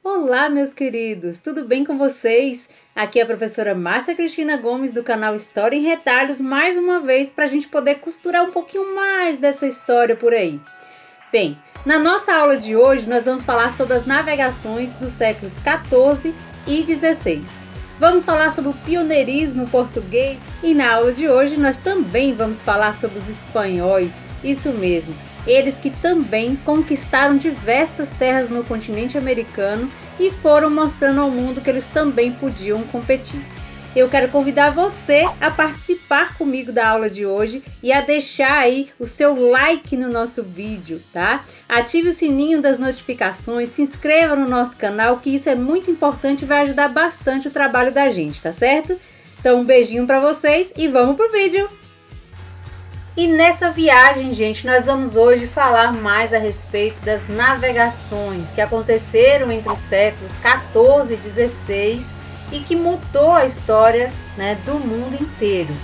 Olá, meus queridos, tudo bem com vocês? Aqui é a professora Márcia Cristina Gomes do canal História em Retalhos, mais uma vez para a gente poder costurar um pouquinho mais dessa história por aí. Bem, na nossa aula de hoje nós vamos falar sobre as navegações dos séculos 14 e 16. Vamos falar sobre o pioneirismo português e na aula de hoje nós também vamos falar sobre os espanhóis, isso mesmo. Eles que também conquistaram diversas terras no continente americano e foram mostrando ao mundo que eles também podiam competir. Eu quero convidar você a participar comigo da aula de hoje e a deixar aí o seu like no nosso vídeo, tá? Ative o sininho das notificações, se inscreva no nosso canal, que isso é muito importante e vai ajudar bastante o trabalho da gente, tá certo? Então um beijinho para vocês e vamos pro vídeo! E nessa viagem, gente, nós vamos hoje falar mais a respeito das navegações que aconteceram entre os séculos 14 e 16 e que mudou a história, né, do mundo inteiro.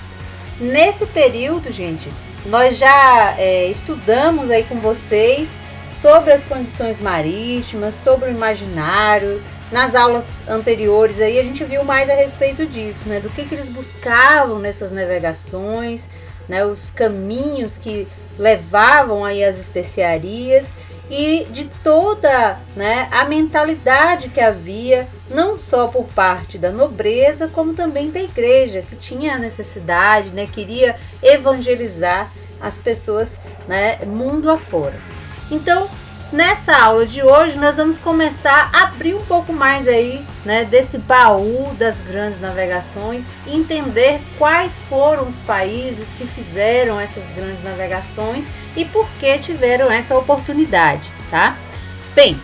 Nesse período, gente, nós já estudamos aí com vocês sobre as condições marítimas, sobre o imaginário. Nas aulas anteriores aí a gente viu mais a respeito disso, né, do que eles buscavam nessas navegações, né, os caminhos que levavam aí as especiarias e de toda, né, a mentalidade que havia, não só por parte da nobreza, como também da igreja, que tinha a necessidade, né, queria evangelizar as pessoas, né, mundo afora. Então, nessa aula de hoje, nós vamos começar a abrir um pouco mais aí, né, desse baú das grandes navegações e entender quais foram os países que fizeram essas grandes navegações e por que tiveram essa oportunidade, tá? Bem,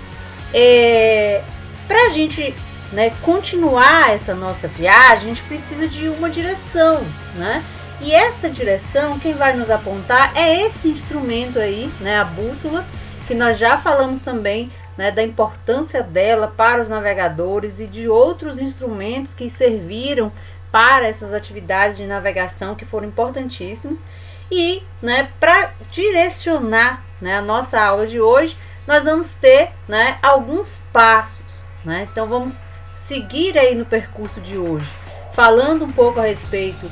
para a gente, né, continuar essa nossa viagem, a gente precisa de uma direção, né? E essa direção, quem vai nos apontar é esse instrumento aí, né, a bússola, que nós já falamos também, né, da importância dela para os navegadores e de outros instrumentos que serviram para essas atividades de navegação que foram importantíssimos. E, né, para direcionar, né, a nossa aula de hoje, nós vamos ter, né, alguns passos, né? Então vamos seguir aí no percurso de hoje, falando um pouco a respeito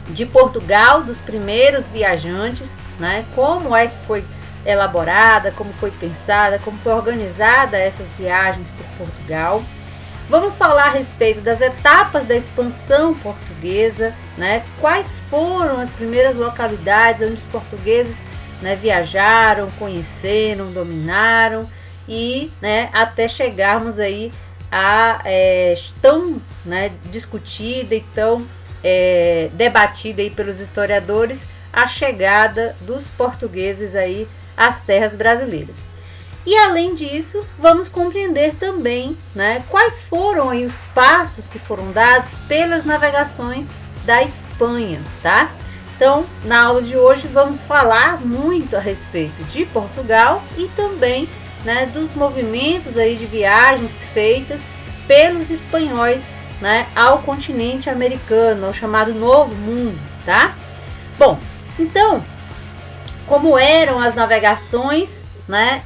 de Portugal, dos primeiros viajantes, né, como é que foi elaborada, como foi pensada, como foi organizada essas viagens por Portugal. Vamos falar a respeito das etapas da expansão portuguesa, né? Quais foram as primeiras localidades onde os portugueses, né, viajaram, conheceram, dominaram e, né, até chegarmos aí a tão, né, discutida e tão debatida aí pelos historiadores a chegada dos portugueses aí às terras brasileiras. E além disso, vamos compreender também, né, quais foram aí os passos que foram dados pelas navegações da Espanha, tá? Então, na aula de hoje vamos falar muito a respeito de Portugal e também, né, dos movimentos aí de viagens feitas pelos espanhóis, né, ao continente americano, ao chamado Novo Mundo, tá? Bom, então, como eram as navegações, né,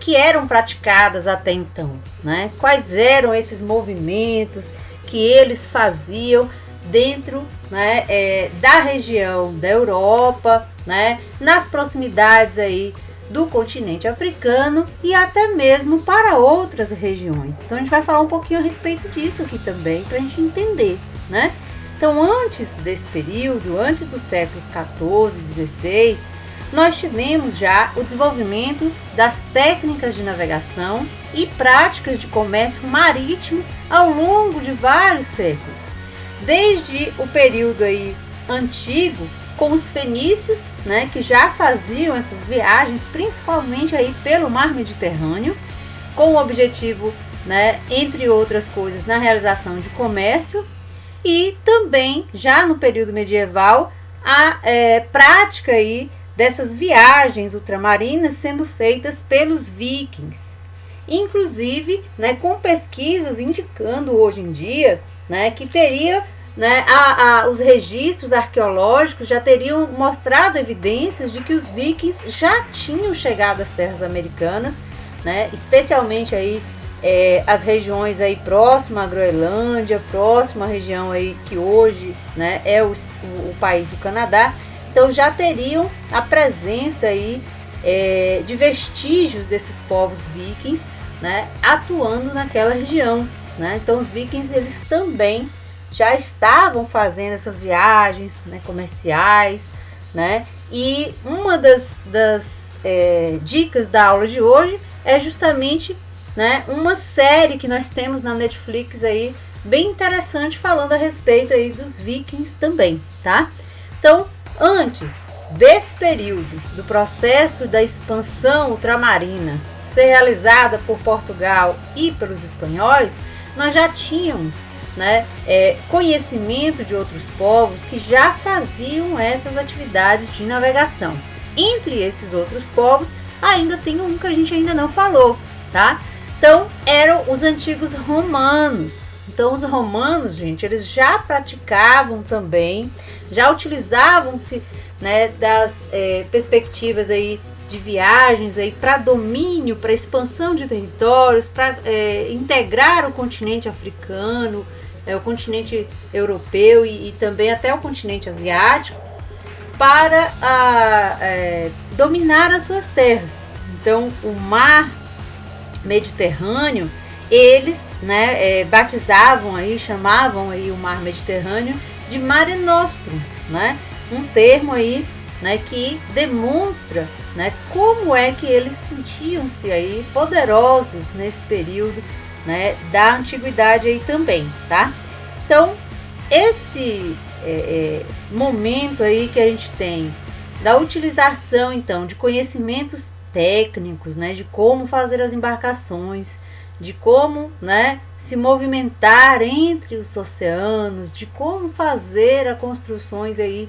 que eram praticadas até então, né? Quais eram esses movimentos que eles faziam dentro, né, da região da Europa, né, nas proximidades aí do continente africano e até mesmo para outras regiões. Então a gente vai falar um pouquinho a respeito disso aqui também para a gente entender, né? Então antes desse período, antes dos séculos 14 e 16, nós tivemos já o desenvolvimento das técnicas de navegação e práticas de comércio marítimo ao longo de vários séculos. Desde o período aí antigo, com os fenícios, né, que já faziam essas viagens, principalmente aí pelo mar Mediterrâneo, com o objetivo, né, entre outras coisas, na realização de comércio, e também, já no período medieval, a prática aí dessas viagens ultramarinas sendo feitas pelos vikings. Inclusive, né, com pesquisas indicando hoje em dia, né, que teria, né, os registros arqueológicos já teriam mostrado evidências de que os vikings já tinham chegado às terras americanas, né, especialmente aí as regiões aí próximas à Groenlândia, próxima à região aí que hoje, né, é o país do Canadá. Então já teriam a presença aí de vestígios desses povos vikings, né, atuando naquela região, né? Então os vikings, eles também já estavam fazendo essas viagens, né, comerciais, né? E uma das dicas da aula de hoje é justamente, né, uma série que nós temos na Netflix aí, bem interessante, falando a respeito aí dos vikings também, tá? Então, antes desse período do processo da expansão ultramarina ser realizada por Portugal e pelos espanhóis, nós já tínhamos, né, conhecimento de outros povos que já faziam essas atividades de navegação. Entre esses outros povos, ainda tem um que a gente ainda não falou, tá? Então, eram os antigos romanos. Então, os romanos, gente, eles já praticavam também, já utilizavam-se, né, das perspectivas aí de viagens aí para domínio, para expansão de territórios, para integrar o continente africano, o continente europeu e também até o continente asiático, para dominar as suas terras. Então, o mar Mediterrâneo, eles, né, batizavam aí, chamavam aí o mar Mediterrâneo de Mare Nostrum, né? Um termo aí, né, que demonstra, né, como é que eles sentiam-se aí poderosos nesse período, né, da antiguidade aí também, tá? Então, esse momento aí que a gente tem da utilização, então, de conhecimentos técnicos, né, de como fazer as embarcações, de como, né, se movimentar entre os oceanos, de como fazer as construções aí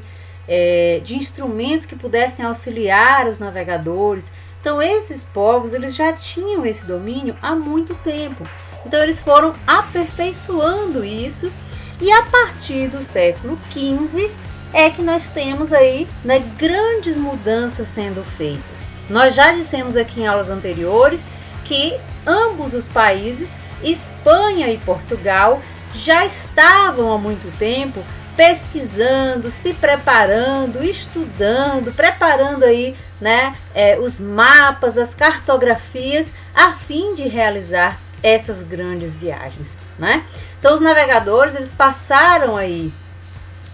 de instrumentos que pudessem auxiliar os navegadores. Então, esses povos, eles já tinham esse domínio há muito tempo. Então, eles foram aperfeiçoando isso, e a partir do século XV é que nós temos aí, né, grandes mudanças sendo feitas. Nós já dissemos aqui em aulas anteriores que ambos os países, Espanha e Portugal, já estavam há muito tempo pesquisando, se preparando, estudando, preparando aí, né, os mapas, as cartografias, a fim de realizar essas grandes viagens, né? Então, os navegadores, eles passaram aí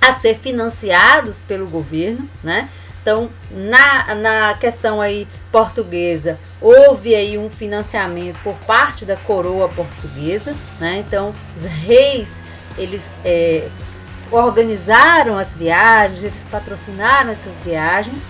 a ser financiados pelo governo, né? Então, na questão aí portuguesa, houve aí um financiamento por parte da coroa portuguesa, né? Então, os reis, eles organizaram as viagens, eles patrocinaram essas viagens.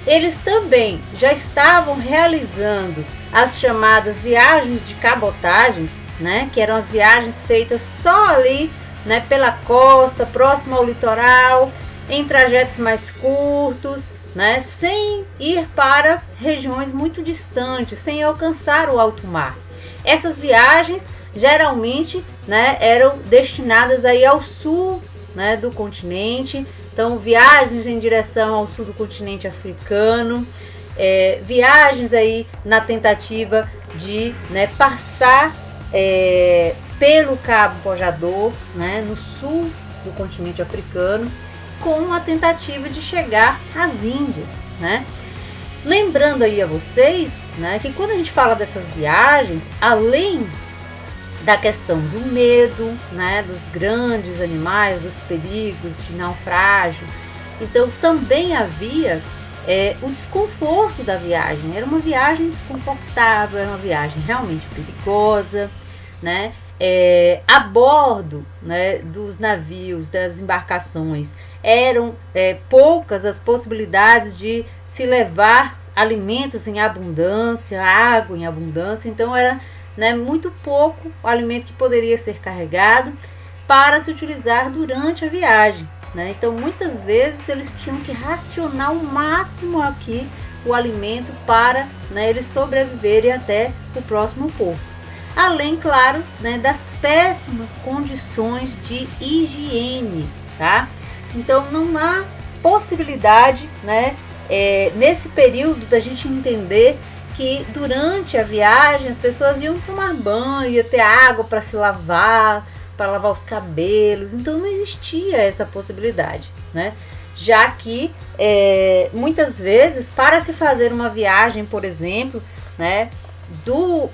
Eles também já estavam realizando as chamadas viagens de cabotagens, né? Que eram as viagens feitas só ali, né, pela costa, próximo ao litoral, em trajetos mais curtos, né, sem ir para regiões muito distantes, sem alcançar o alto mar. Essas viagens geralmente, né, eram destinadas aí ao sul, né, do continente. Então, viagens em direção ao sul do continente africano, viagens aí na tentativa de, né, passar pelo Cabo Bojador, né, no sul do continente africano, com a tentativa de chegar às Índias, né? Lembrando aí a vocês, né, que quando a gente fala dessas viagens, além da questão do medo, né, dos grandes animais, dos perigos de naufrágio, então também havia o desconforto da viagem. Era uma viagem desconfortável, era uma viagem realmente perigosa, né? A bordo, né, dos navios, das embarcações, eram poucas as possibilidades de se levar alimentos em abundância, água em abundância. Então era, né, muito pouco o alimento que poderia ser carregado para se utilizar durante a viagem, né? Então muitas vezes eles tinham que racionar ao máximo aqui o alimento para, né, eles sobreviverem até o próximo porto. Além, claro, né, das péssimas condições de higiene, tá? Então não há possibilidade, né, nesse período da gente entender que durante a viagem as pessoas iam tomar banho, ia ter água para se lavar, para lavar os cabelos, então não existia essa possibilidade, né? Já que muitas vezes, para se fazer uma viagem, por exemplo, né, do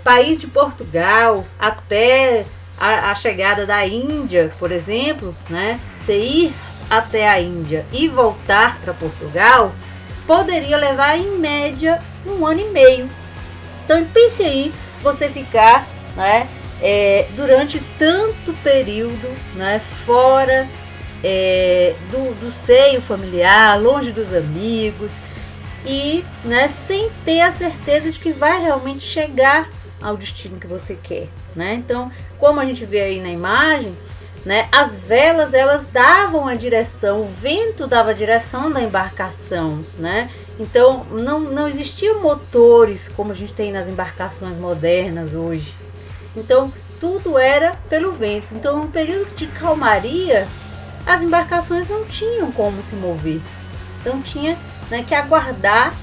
país de Portugal até a chegada da Índia, por exemplo, né, você ir até a Índia e voltar para Portugal, poderia levar em média 1 ano e meio. Então pense aí, você ficar, né, durante tanto período, né, fora do seio familiar, longe dos amigos e, né, sem ter a certeza de que vai realmente chegar ao destino que você quer, né? Então, como a gente vê aí na imagem, né, as velas elas davam a direção, o vento dava a direção da embarcação, né? Então não existiam motores como a gente tem nas embarcações modernas hoje. Então tudo era pelo vento. Então, no período de calmaria, as embarcações não tinham como se mover. Então tinha, né, que aguardar,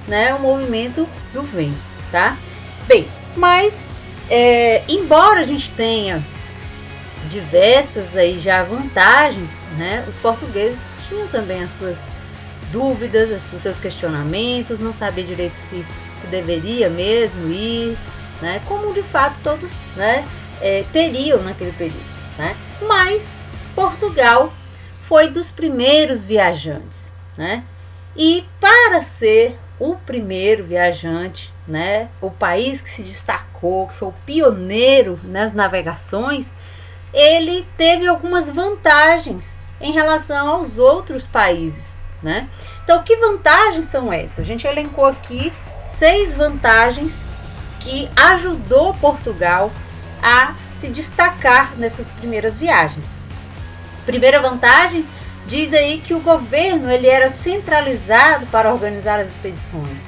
né, o movimento do vento, tá? Bem, mas embora a gente tenha diversas aí já vantagens, né, os portugueses tinham também as suas dúvidas, os seus questionamentos, não sabia direito se deveria mesmo ir, né, como de fato todos, né, teriam naquele período, né? Mas Portugal foi dos primeiros viajantes, né? E para ser o primeiro viajante, né, o país que se destacou, que foi o pioneiro nas navegações, ele teve algumas vantagens em relação aos outros países, né? Então, que vantagens são essas? A gente elencou aqui 6 vantagens que ajudou Portugal a se destacar nessas primeiras viagens. Primeira vantagem, diz aí que o governo ele era centralizado para organizar as expedições.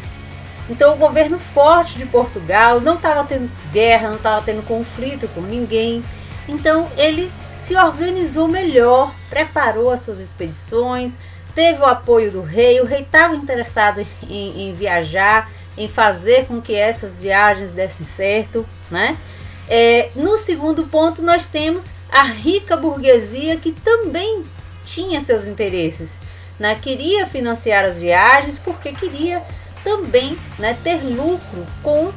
Então, o governo forte de Portugal não estava tendo guerra, não estava tendo conflito com ninguém. Então, ele se organizou melhor, preparou as suas expedições, teve o apoio do rei. O rei estava interessado em viajar, em fazer com que essas viagens dessem certo, né? No segundo ponto, nós temos a rica burguesia que também tinha seus interesses, né? Queria financiar as viagens porque queria também, né, ter lucro com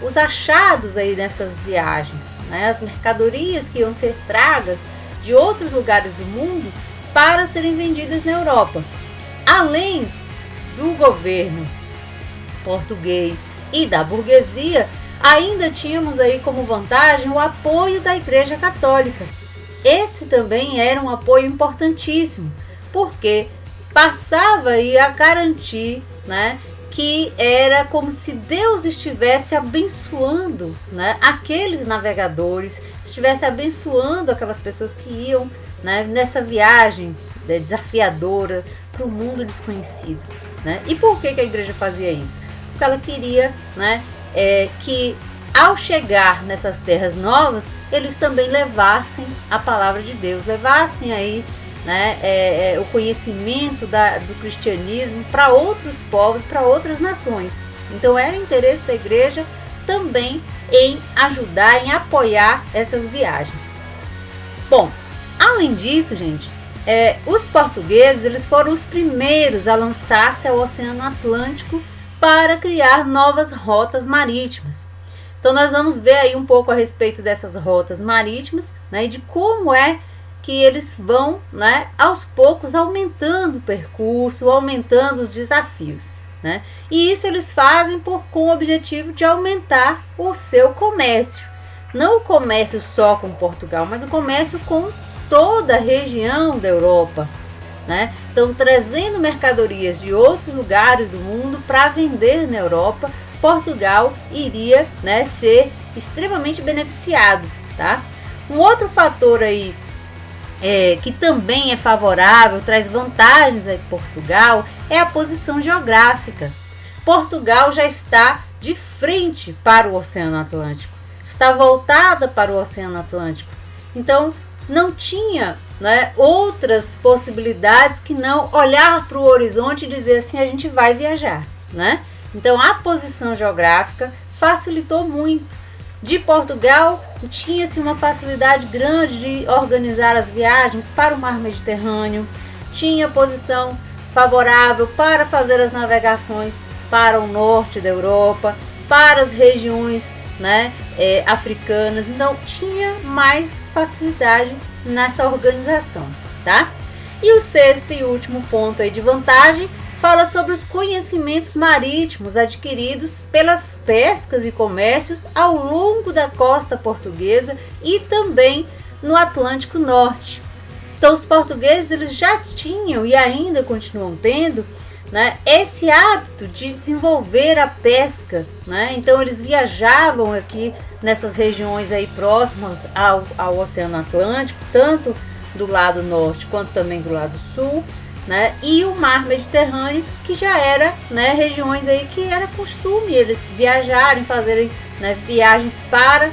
os achados aí nessas viagens, né? As mercadorias que iam ser tragas de outros lugares do mundo para serem vendidas na Europa. Além do governo português e da burguesia, ainda tínhamos aí como vantagem o apoio da Igreja Católica. Esse também era um apoio importantíssimo, porque passava aí a garantir, né, que era como se Deus estivesse abençoando, né, aqueles navegadores, estivesse abençoando aquelas pessoas que iam, né, nessa viagem desafiadora para o mundo desconhecido, né? E por que a igreja fazia isso? Porque ela queria, né, que ao chegar nessas terras novas, eles também levassem a palavra de Deus, levassem aí, né, o conhecimento do cristianismo para outros povos, para outras nações. Então era interesse da igreja também em ajudar, em apoiar essas viagens. Bom, além disso, gente, os portugueses eles foram os primeiros a lançar-se ao Oceano Atlântico para criar novas rotas marítimas. Então nós vamos ver aí um pouco a respeito dessas rotas marítimas, né, e de como que eles vão, né, aos poucos aumentando o percurso, aumentando os desafios, né? E isso eles fazem com o objetivo de aumentar o seu comércio. Não o comércio só com Portugal, mas o comércio com toda a região da Europa, né? Então, trazendo mercadorias de outros lugares do mundo para vender na Europa, Portugal iria, né, ser extremamente beneficiado, tá? Um outro fator aí que também é favorável, traz vantagens a Portugal, é a posição geográfica. Portugal já está de frente para o Oceano Atlântico, está voltada para o Oceano Atlântico. Então, não tinha, né, outras possibilidades que não olhar para o horizonte e dizer assim, a gente vai viajar, né? Então a posição geográfica facilitou muito. De Portugal, tinha-se uma facilidade grande de organizar as viagens para o mar Mediterrâneo, tinha posição favorável para fazer as navegações para o norte da Europa, para as regiões, né, africanas. Então tinha mais facilidade nessa organização, tá? E o sexto e último ponto aí de vantagem fala sobre os conhecimentos marítimos adquiridos pelas pescas e comércios ao longo da costa portuguesa e também no Atlântico Norte. Então os portugueses eles já tinham e ainda continuam tendo, né, esse hábito de desenvolver a pesca, né? Então eles viajavam aqui nessas regiões aí próximas ao Oceano Atlântico, tanto do lado norte quanto também do lado sul, né? E o mar Mediterrâneo, que já era, né, regiões aí que era costume eles viajarem, fazerem, né, viagens para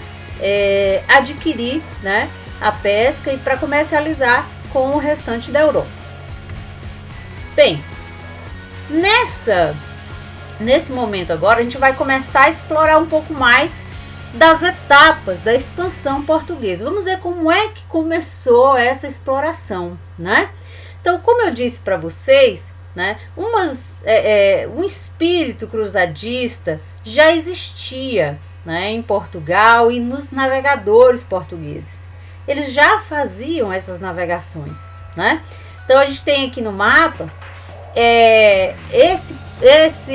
adquirir, né, a pesca e para comercializar com o restante da Europa. Bem, nesse momento agora a gente vai começar a explorar um pouco mais das etapas da expansão portuguesa. Vamos ver como é que começou essa exploração, né? Então, como eu disse para vocês, né, um espírito cruzadista já existia, né, em Portugal e nos navegadores portugueses. Eles já faziam essas navegações, né? Então, a gente tem aqui no mapa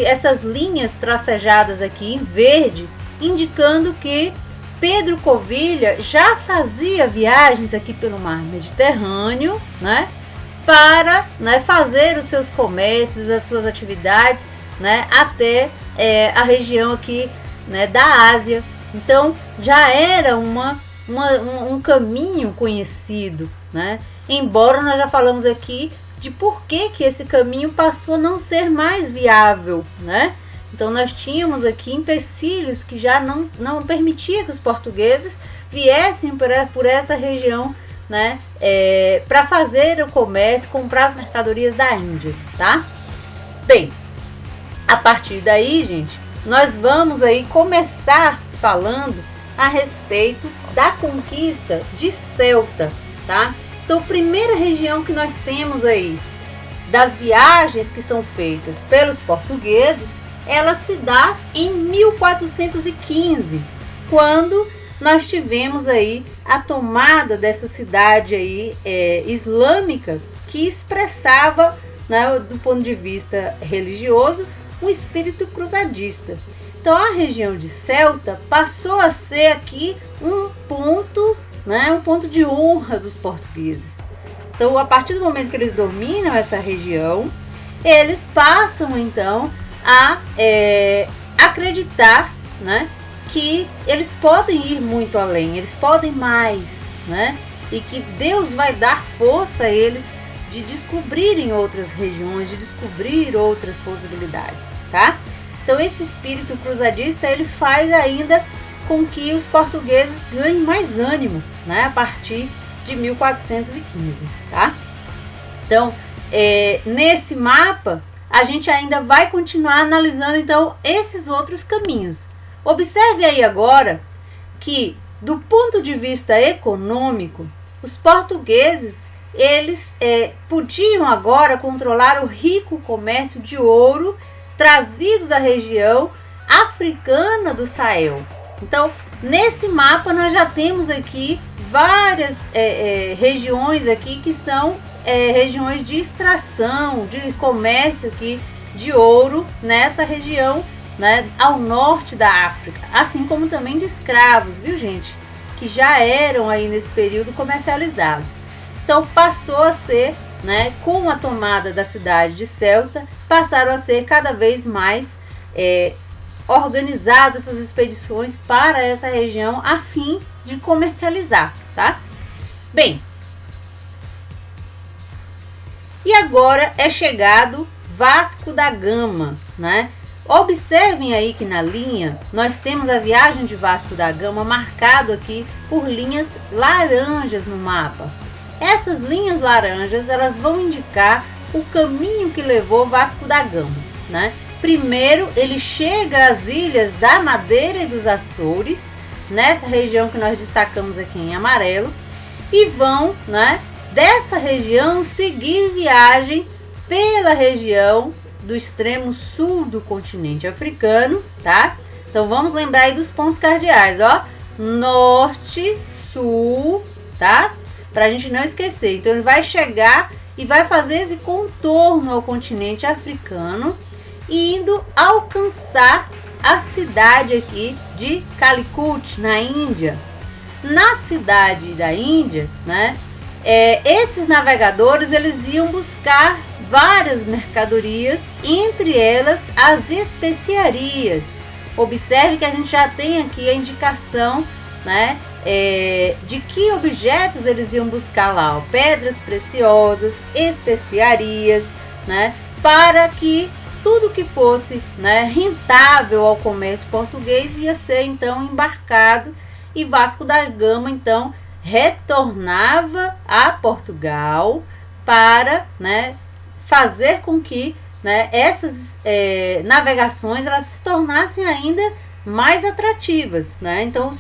essas linhas tracejadas aqui em verde, indicando que Pedro Covilhã já fazia viagens aqui pelo mar Mediterrâneo, né, para, né, fazer os seus comércios, as suas atividades, né, até a região aqui, né, da Ásia. Então já era um caminho conhecido, né? Embora nós já falamos aqui de por que esse caminho passou a não ser mais viável, né? Então nós tínhamos aqui empecilhos que já não permitia que os portugueses viessem por essa região, né, para fazer o comércio, comprar as mercadorias da Índia, tá? Bem, a partir daí, gente, nós vamos aí começar falando a respeito da conquista de Ceuta, tá? Então, a primeira região que nós temos aí das viagens que são feitas pelos portugueses, ela se dá em 1415, quando nós tivemos aí a tomada dessa cidade aí islâmica, que expressava, né, do ponto de vista religioso, um espírito cruzadista. Então a região de Ceuta passou a ser aqui um ponto, né, um ponto de honra dos portugueses. Então, a partir do momento que eles dominam essa região, eles passam então a acreditar, né, que eles podem ir muito além, eles podem mais, né, e que Deus vai dar força a eles de descobrirem outras regiões, de descobrir outras possibilidades, tá? Então esse espírito cruzadista, ele faz ainda com que os portugueses ganhem mais ânimo, né, a partir de 1415, tá? Então, nesse mapa, a gente ainda vai continuar analisando então esses outros caminhos. Observe aí agora que, do ponto de vista econômico, os portugueses, eles podiam agora controlar o rico comércio de ouro trazido da região africana do Sahel. Então, nesse mapa nós já temos aqui várias regiões aqui que são regiões de extração, de comércio aqui de ouro nessa região, né, ao norte da África, assim como também de escravos, viu, gente, que já eram aí nesse período comercializados. Então passou a ser, né, com a tomada da cidade de Ceuta, passaram a ser cada vez mais organizadas essas expedições para essa região a fim de comercializar, tá? Bem, e agora é chegado Vasco da Gama, né? Observem aí que na linha nós temos a viagem de Vasco da Gama marcado aqui por linhas laranjas no mapa. Essas linhas laranjas, elas vão indicar o caminho que levou Vasco da Gama, né? Primeiro ele chega às ilhas da Madeira e dos Açores, nessa região que nós destacamos aqui em amarelo, e vão, né, dessa região seguir viagem pela região do extremo sul do continente africano, tá? Então vamos lembrar aí dos pontos cardeais, ó, norte, sul, tá? Pra gente não esquecer. Então ele vai chegar e vai fazer esse contorno ao continente africano, indo alcançar a cidade aqui de Calicut, na Índia. Na cidade da Índia, né, esses navegadores eles iam buscar várias mercadorias, entre elas as especiarias. Observe que a gente já tem aqui a indicação, né, de que objetos eles iam buscar lá, ó, pedras preciosas, especiarias, né, para que tudo que fosse, né, rentável ao comércio português ia ser então embarcado, e Vasco da Gama então retornava a Portugal para, né, fazer com que, né, essas navegações elas se tornassem ainda mais atrativas, né? Então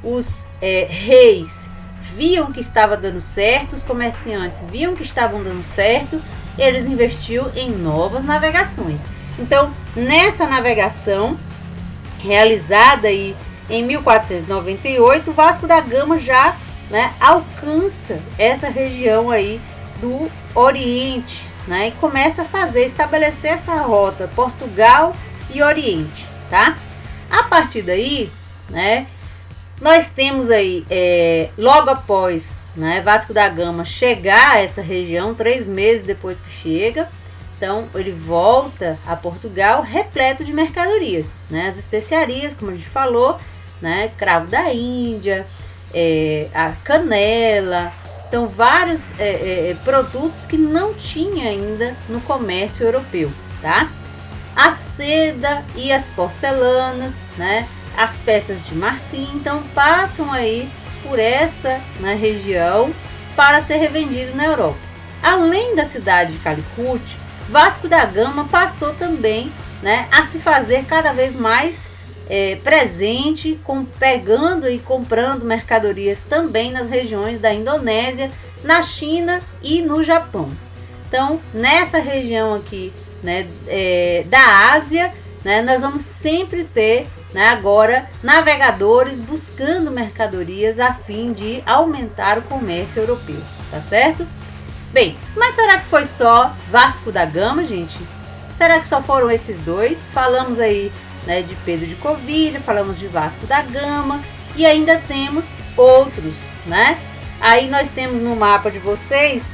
os reis viam que estava dando certo, os comerciantes viam que estavam dando certo, eles investiam em novas navegações. Então, nessa navegação realizada aí em 1498, Vasco da Gama já, né, alcança essa região aí do Oriente, né, e começa a estabelecer essa rota Portugal e Oriente, tá? A partir daí, né, nós temos aí, logo após, né, Vasco da Gama chegar a essa região, 3 meses depois que chega, então ele volta a Portugal repleto de mercadorias, né, as especiarias, como a gente falou, né, cravo da Índia, a canela, então vários produtos que não tinha ainda no comércio europeu, tá? A seda e as porcelanas, né, as peças de marfim, então passam aí por essa, né, região para ser revendido na Europa. Além da cidade de Calicut, Vasco da Gama passou também, né, a se fazer cada vez mais presente, pegando e comprando mercadorias também nas regiões da Indonésia, na China e no Japão. Então, nessa região aqui, né, da Ásia, né, nós vamos sempre ter, né, agora navegadores buscando mercadorias a fim de aumentar o comércio europeu, tá certo? Bem, mas será que foi só Vasco da Gama, gente? Será que só foram esses dois? Falamos aí, né, de Pedro de Covilhã, falamos de Vasco da Gama e ainda temos outros, né? Aí nós temos no mapa de vocês,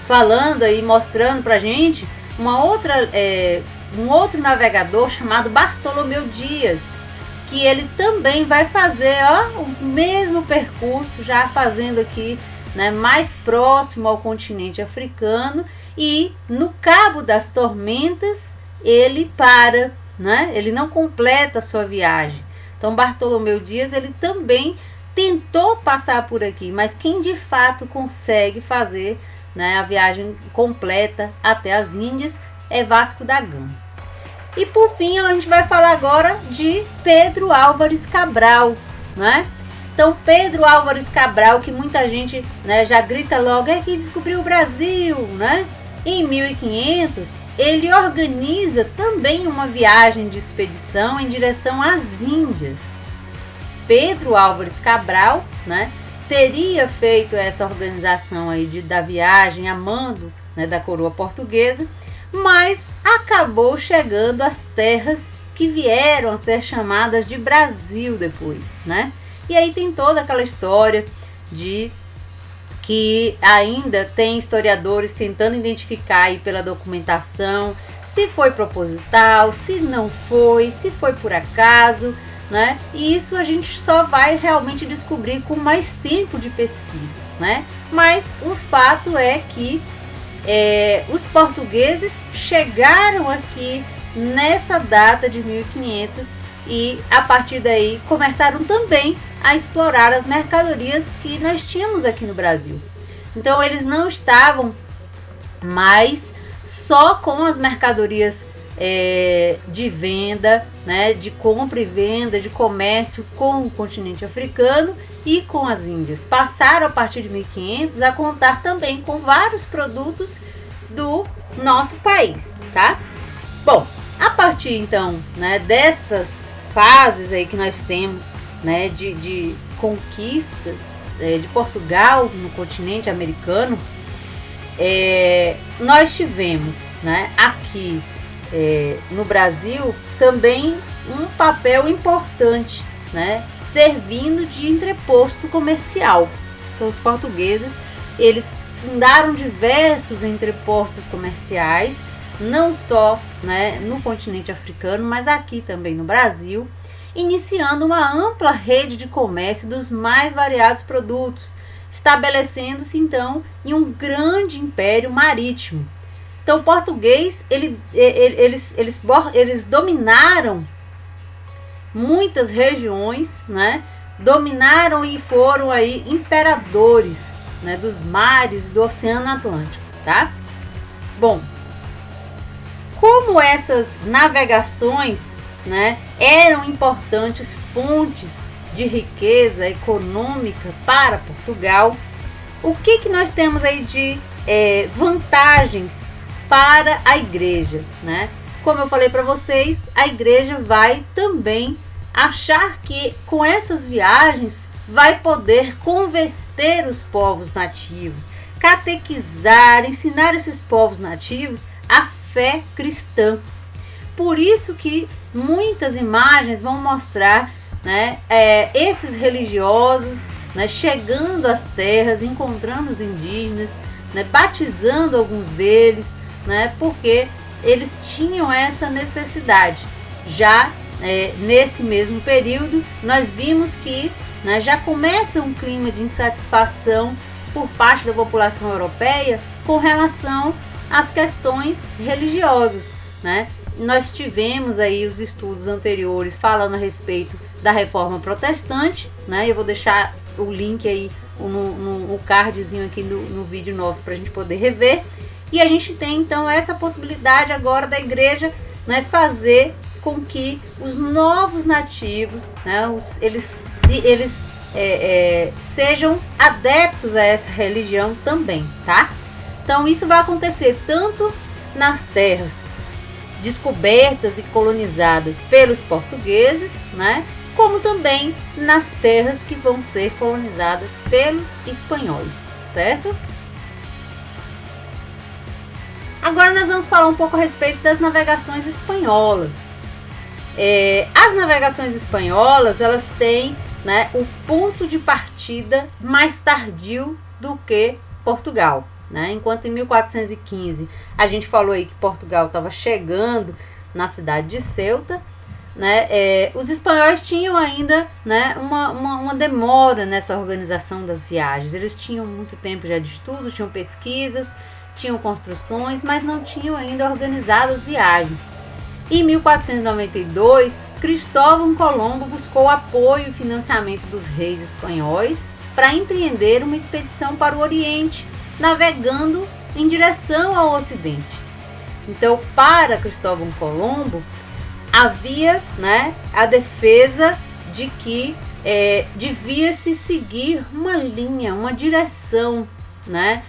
falando aí, mostrando pra gente um outro navegador chamado Bartolomeu Dias, que ele também vai fazer, ó, o mesmo percurso, já fazendo aqui, né, mais próximo ao continente africano, e no Cabo das Tormentas ele para, né? Ele não completa a sua viagem. Então Bartolomeu Dias ele também tentou passar por aqui, mas quem de fato consegue fazer, né, a viagem completa até as Índias é Vasco da Gama. E por fim a gente vai falar agora de Pedro Álvares Cabral, né? Então Pedro Álvares Cabral, que muita gente, né, já grita logo, é que descobriu o Brasil, né? Em 1500 ele organiza também uma viagem de expedição em direção às Índias. Pedro Álvares Cabral, né, teria feito essa organização aí da viagem a mando, né, da coroa portuguesa, mas acabou chegando às terras que vieram a ser chamadas de Brasil depois, né? E aí tem toda aquela história de que ainda tem historiadores tentando identificar aí pela documentação se foi proposital, se não foi, se foi por acaso, né? E isso a gente só vai realmente descobrir com mais tempo de pesquisa, né? Mas o fato é que os portugueses chegaram aqui nessa data de 1500 e a partir daí começaram também a explorar as mercadorias que nós tínhamos aqui no Brasil. Então eles não estavam mais só com as mercadorias de venda, né, de compra e venda, de comércio com o continente africano e com as Índias. Passaram a partir de 1500 a contar também com vários produtos do nosso país, tá? Bom, a partir então, né, dessas fases aí que nós temos, né, de conquistas de Portugal no continente americano, nós tivemos, né, aqui no Brasil também um papel importante, né, servindo de entreposto comercial. Então, os portugueses, eles fundaram diversos entrepostos comerciais, não só, né, no continente africano, mas aqui também no Brasil, iniciando uma ampla rede de comércio dos mais variados produtos, estabelecendo-se então em um grande império marítimo. Então, o português, eles dominaram muitas regiões, né? Dominaram e foram aí imperadores, né, dos mares do Oceano Atlântico, tá? Bom, como essas navegações, né, eram importantes fontes de riqueza econômica para Portugal, o que nós temos aí de vantagens para a igreja, né? Como eu falei para vocês, a igreja vai também achar que com essas viagens vai poder converter os povos nativos, catequizar, ensinar esses povos nativos a fé cristã. Por isso que muitas imagens vão mostrar, né, esses religiosos, né, chegando às terras, encontrando os indígenas, né, batizando alguns deles, né, porque eles tinham essa necessidade. Já nesse mesmo período, nós vimos que, né, já começa um clima de insatisfação por parte da população europeia com relação às questões religiosas, né? Nós tivemos aí os estudos anteriores falando a respeito da reforma protestante, né? Eu vou deixar o link aí no cardzinho aqui no vídeo nosso para a gente poder rever. E a gente tem então essa possibilidade agora da igreja, né, fazer com que os novos nativos, né, eles sejam adeptos a essa religião também, tá? Então isso vai acontecer tanto nas terras descobertas e colonizadas pelos portugueses, né, como também nas terras que vão ser colonizadas pelos espanhóis, certo? Agora nós vamos falar um pouco a respeito das navegações espanholas. As navegações espanholas, elas têm, né, o ponto de partida mais tardio do que Portugal, né? Enquanto em 1415 a gente falou aí que Portugal estava chegando na cidade de Ceuta, né, os espanhóis tinham ainda, né, uma demora nessa organização das viagens. Eles tinham muito tempo já de estudo, tinham pesquisas, tinham construções, mas não tinham ainda organizado as viagens. Em 1492, Cristóvão Colombo buscou apoio e financiamento dos reis espanhóis para empreender uma expedição para o Oriente, navegando em direção ao Ocidente. Então, para Cristóvão Colombo, havia, né, a defesa de que devia-se seguir uma linha, uma direção, né,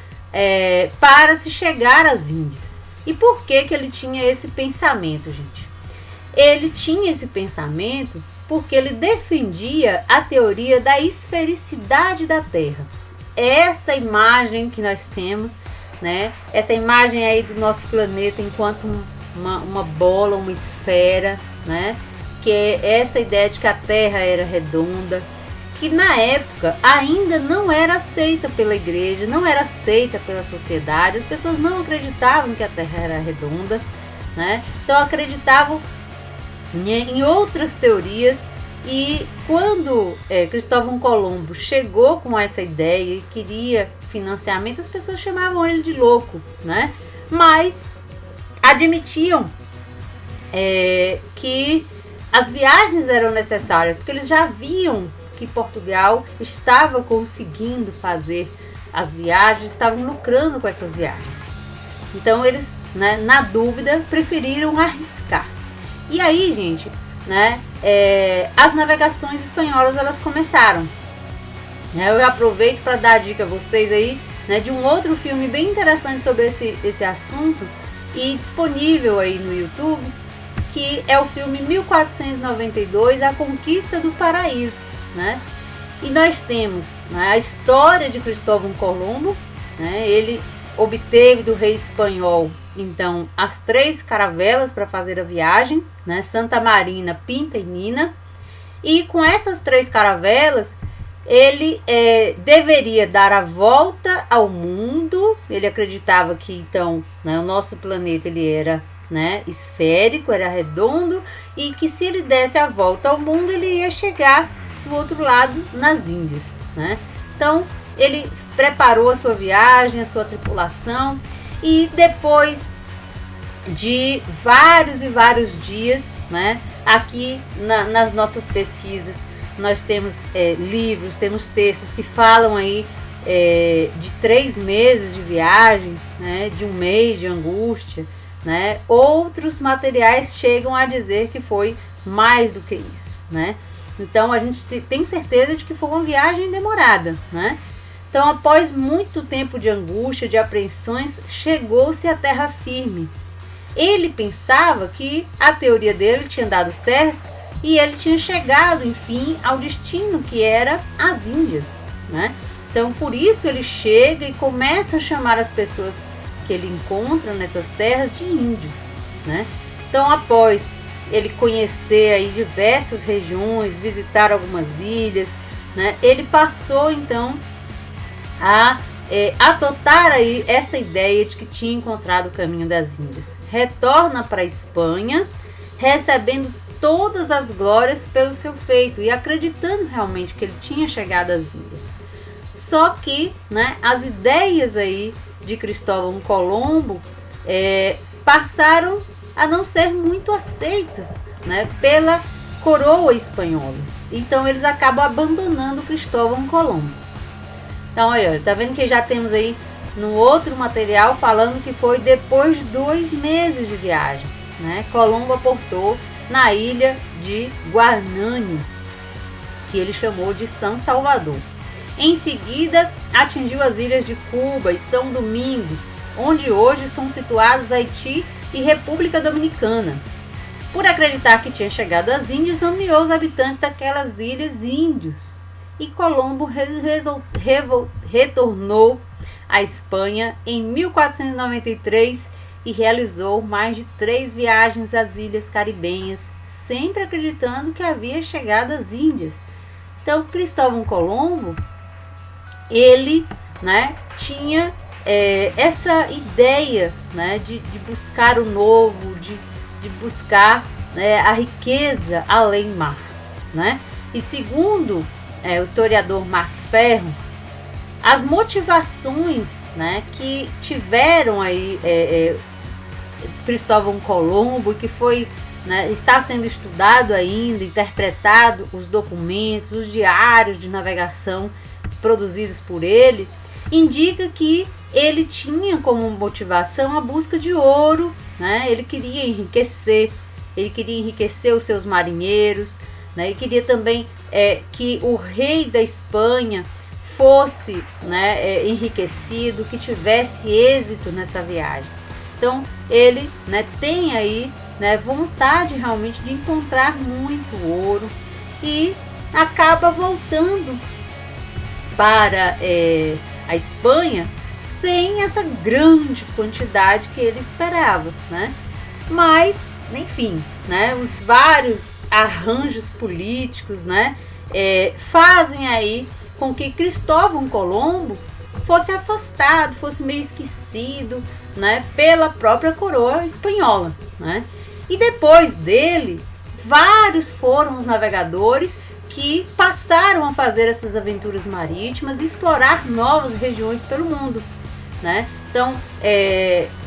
para se chegar às Índias. E por que ele tinha esse pensamento, gente? Ele tinha esse pensamento porque ele defendia a teoria da esfericidade da Terra. Essa imagem que nós temos, né? Essa imagem aí do nosso planeta enquanto uma bola, uma esfera, né? Que é essa ideia de que a Terra era redonda, que na época ainda não era aceita pela igreja, não era aceita pela sociedade. As pessoas não acreditavam que a Terra era redonda, né? Então acreditavam em outras teorias. E quando Cristóvão Colombo chegou com essa ideia e queria financiamento, as pessoas chamavam ele de louco, né? Mas admitiam que as viagens eram necessárias, porque eles já viam que Portugal estava conseguindo fazer as viagens, estavam lucrando com essas viagens. Então eles, né, na dúvida, preferiram arriscar. E aí, gente, né, as navegações espanholas elas começaram. Eu já aproveito para dar a dica a vocês aí, né, de um outro filme bem interessante sobre esse assunto e disponível aí no YouTube, que é o filme 1492, A Conquista do Paraíso, né? E nós temos, né, a história de Cristóvão Colombo, né? Ele obteve do rei espanhol, então, as 3 caravelas para fazer a viagem, né? Santa Marina, Pinta e Nina. E com essas 3 caravelas, ele deveria dar a volta ao mundo. Ele acreditava que, então, né, o nosso planeta ele era, né, esférico, era redondo, e que se ele desse a volta ao mundo, ele ia chegar do outro lado, nas Índias, né? Então, ele preparou a sua viagem, a sua tripulação, e depois de vários e vários dias, né, aqui nas nossas pesquisas, nós temos livros, temos textos que falam aí de 3 meses de viagem, né, de 1 mês de angústia, né? Outros materiais chegam a dizer que foi mais do que isso, né? Então a gente tem certeza de que foi uma viagem demorada, né? Então, após muito tempo de angústia, de apreensões, chegou-se à terra firme. Ele pensava que a teoria dele tinha dado certo e ele tinha chegado, enfim, ao destino que era as Índias, né? Então, por isso ele chega e começa a chamar as pessoas que ele encontra nessas terras de índios, né? Então, após ele conhecer aí diversas regiões, visitar algumas ilhas, né? Ele passou então a adotar aí essa ideia de que tinha encontrado o caminho das Índias. Retorna para a Espanha, recebendo todas as glórias pelo seu feito e acreditando realmente que ele tinha chegado às Índias. Só que, né, as ideias aí de Cristóvão Colombo passaram a não ser muito aceitas, né, pela coroa espanhola. Então eles acabam abandonando Cristóvão Colombo. Então, olha, tá vendo que já temos aí no outro material falando que foi depois de 2 meses de viagem, né? Colombo aportou na ilha de Guarnani, que ele chamou de São Salvador. Em seguida, atingiu as ilhas de Cuba e São Domingos, onde hoje estão situados Haiti e República Dominicana. Por acreditar que tinha chegado às Índias, nomeou os habitantes daquelas ilhas índios. E Colombo retornou à Espanha em 1493 e realizou mais de 3 viagens às ilhas caribenhas, sempre acreditando que havia chegado às Índias. Então, Cristóvão Colombo, ele, né, tinha essa ideia, né, de buscar o novo, de buscar, né, a riqueza além mar, né? E segundo o historiador Marco Ferro, as motivações, né, que tiveram aí Cristóvão Colombo, que foi, né, está sendo estudado ainda, interpretado os documentos, os diários de navegação produzidos por ele, indica que ele tinha como motivação a busca de ouro, né? Ele queria enriquecer os seus marinheiros, né? E queria também que o rei da Espanha fosse, né, enriquecido, que tivesse êxito nessa viagem. Então ele, né, tem aí, né, vontade realmente de encontrar muito ouro e acaba voltando para a Espanha sem essa grande quantidade que ele esperava, né? Mas, enfim, né, os vários arranjos políticos, né, fazem aí com que Cristóvão Colombo fosse afastado, fosse meio esquecido, né, pela própria coroa espanhola, né? E depois dele, vários foram os navegadores que passaram a fazer essas aventuras marítimas e explorar novas regiões pelo mundo, né? Então,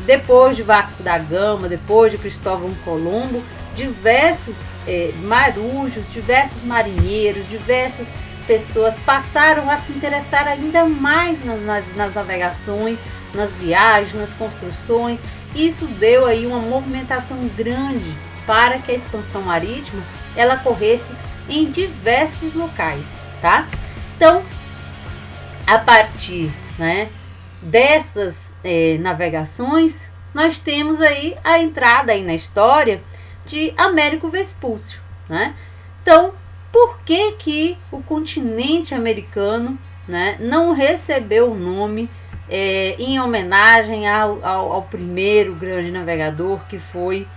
depois de Vasco da Gama, depois de Cristóvão Colombo, diversos marujos, diversos marinheiros, diversas pessoas passaram a se interessar ainda mais nas navegações, nas viagens, nas construções. Isso deu aí uma movimentação grande para que a expansão marítima ela ocorresse em diversos locais, tá? Então, a partir, né, dessas navegações, nós temos aí a entrada aí na história de Américo Vespúcio, né? Então, por que que o continente americano, né, não recebeu o nome em homenagem ao primeiro grande navegador, que foi,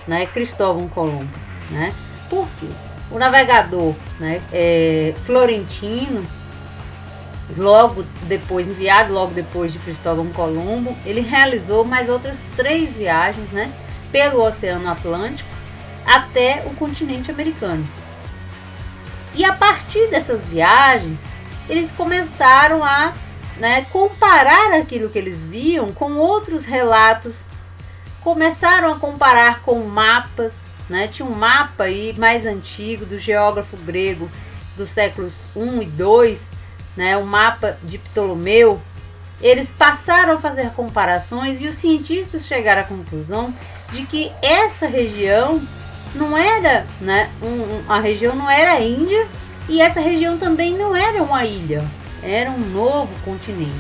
né, Cristóvão Colombo, né? Por quê? O navegador, né, florentino, enviado logo depois de Cristóvão Colombo, ele realizou mais outras 3 viagens, né, pelo Oceano Atlântico até o continente americano. E a partir dessas viagens, eles começaram a, né, comparar aquilo que eles viam com outros relatos, começaram a comparar com mapas, né? Tinha um mapa aí mais antigo do geógrafo grego dos séculos 1 e 2, né? O mapa de Ptolomeu. Eles passaram a fazer comparações e os cientistas chegaram à conclusão de que essa região não era, né, a região não era a Índia, e essa região também não era uma ilha, era um novo continente,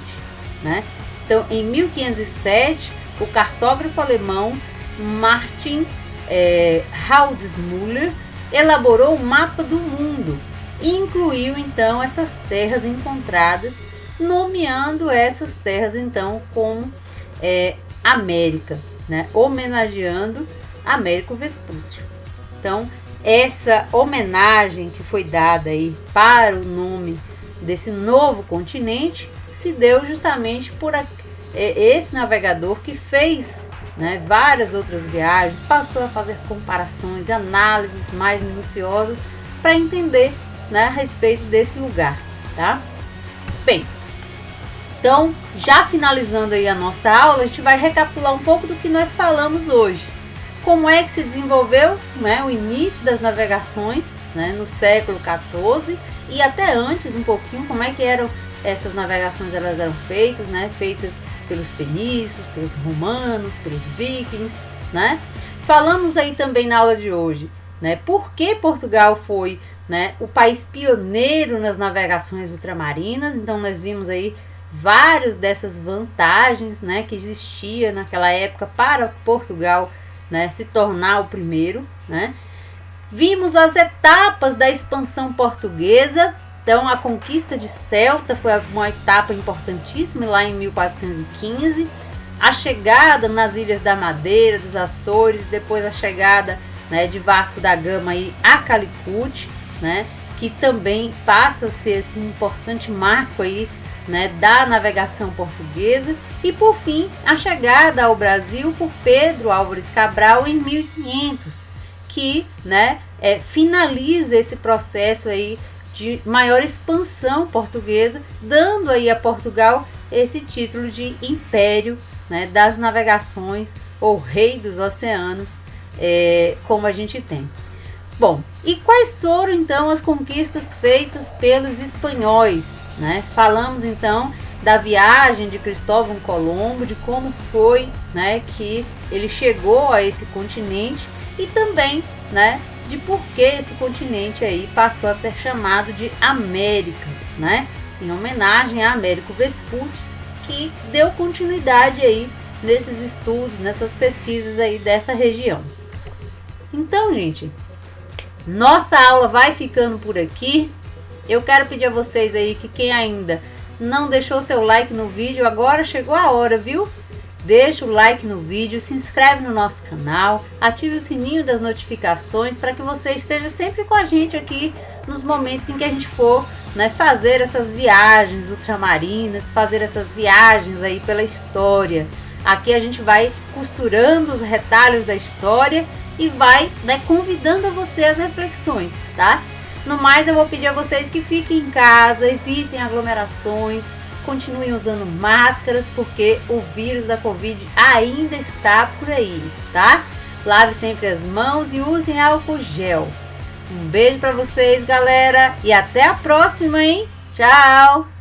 né? Então, em 1507, o cartógrafo alemão Martin Haudsmuller elaborou o mapa do mundo e incluiu então essas terras encontradas, nomeando essas terras então como América, né? Homenageando Américo Vespúcio. Então, essa homenagem que foi dada aí para o nome desse novo continente se deu justamente por esse navegador que fez, né, várias outras viagens, passou a fazer comparações, análises mais minuciosas para entender, né, a respeito desse lugar, tá? Bem, então, já finalizando aí a nossa aula, a gente vai recapitular um pouco do que nós falamos hoje. Como é que se desenvolveu, né, o início das navegações, né, no século XIV e até antes um pouquinho, como é que eram essas navegações, elas eram feitas, né, feitas pelos fenícios, pelos romanos, pelos vikings, né? Falamos aí também na aula de hoje, né, por que Portugal foi, né, o país pioneiro nas navegações ultramarinas. Então nós vimos aí várias dessas vantagens, né, que existia naquela época para Portugal, né, se tornar o primeiro, né? Vimos as etapas da expansão portuguesa. Então, a conquista de Celta foi uma etapa importantíssima lá em 1415. A chegada nas Ilhas da Madeira, dos Açores, depois a chegada, né, de Vasco da Gama aí a Calicut, né, que também passa a ser esse importante marco aí, né, da navegação portuguesa. E por fim, a chegada ao Brasil por Pedro Álvares Cabral em 1500, que, né, finaliza esse processo aí de maior expansão portuguesa, dando aí a Portugal esse título de império, né, das navegações ou rei dos oceanos, como a gente tem. Bom, e quais foram então as conquistas feitas pelos espanhóis, né? Falamos então da viagem de Cristóvão Colombo, de como foi, né, que ele chegou a esse continente e também, né, de por que esse continente aí passou a ser chamado de América, né, em homenagem a Américo Vespúcio, que deu continuidade aí nesses estudos, nessas pesquisas aí dessa região. Então, gente, nossa aula vai ficando por aqui. Eu quero pedir a vocês aí que quem ainda não deixou seu like no vídeo, agora chegou a hora, viu? Deixa o like no vídeo, se inscreve no nosso canal, ative o sininho das notificações para que você esteja sempre com a gente aqui nos momentos em que a gente for, né, fazer essas viagens ultramarinas, fazer essas viagens aí pela história. Aqui a gente vai costurando os retalhos da história e vai, né, convidando a você às reflexões, tá? No mais, eu vou pedir a vocês que fiquem em casa, evitem aglomerações, continuem usando máscaras, porque o vírus da Covid ainda está por aí, tá? Lave sempre as mãos e usem álcool gel. Um beijo para vocês, galera, e até a próxima, hein? Tchau!